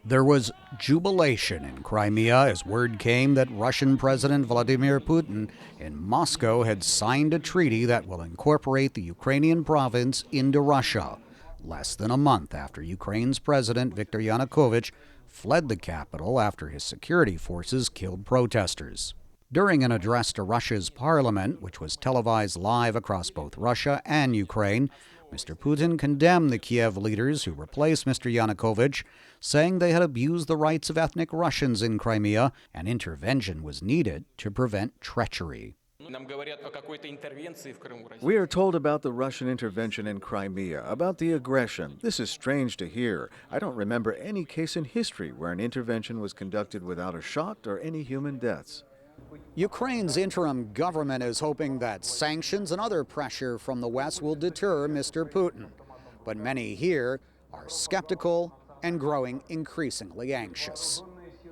There was jubilation in Crimea as word came that Russian President Vladimir Putin in Moscow had signed a treaty that will incorporate the Ukrainian province into Russia, less than a month after Ukraine's President Viktor Yanukovych fled the capital after his security forces killed protesters. During an address to Russia's parliament, which was televised live across both Russia and Ukraine, Mr. Putin condemned the Kyiv leaders who replaced Mr. Yanukovych, saying they had abused the rights of ethnic Russians in Crimea and intervention was needed to prevent treachery. We are told about the Russian intervention in Crimea, about the aggression. This is strange to hear. I don't remember any case in history where an intervention was conducted without a shot or any human deaths. Ukraine's interim government is hoping that sanctions and other pressure from the West will deter Mr. Putin. But many here are skeptical and growing increasingly anxious.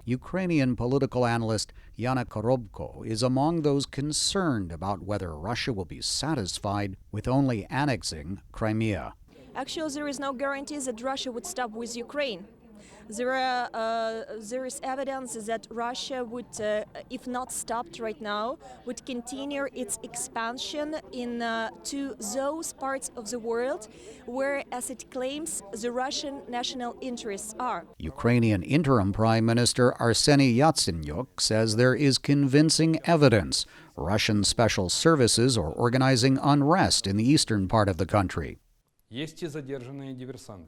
Ukrainian political analyst Yana Korobko is among those concerned about whether Russia will be satisfied with only annexing Crimea. Actually, there is no guarantee that Russia would stop with Ukraine. There is evidence that Russia would, if not stopped right now, would continue its expansion to those parts of the world where, as it claims, the Russian national interests are. Ukrainian interim Prime Minister Arseniy Yatsenyuk says there is convincing evidence Russian special services are organizing unrest in the eastern part of the country.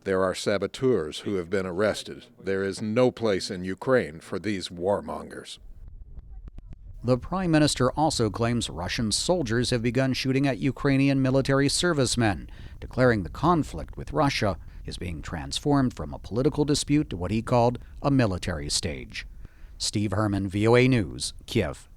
There are saboteurs who have been arrested. There is no place in Ukraine for these warmongers. The Prime Minister also claims Russian soldiers have begun shooting at Ukrainian military servicemen, declaring the conflict with Russia is being transformed from a political dispute to what he called a military stage. Steve Herman, VOA News, Kyiv.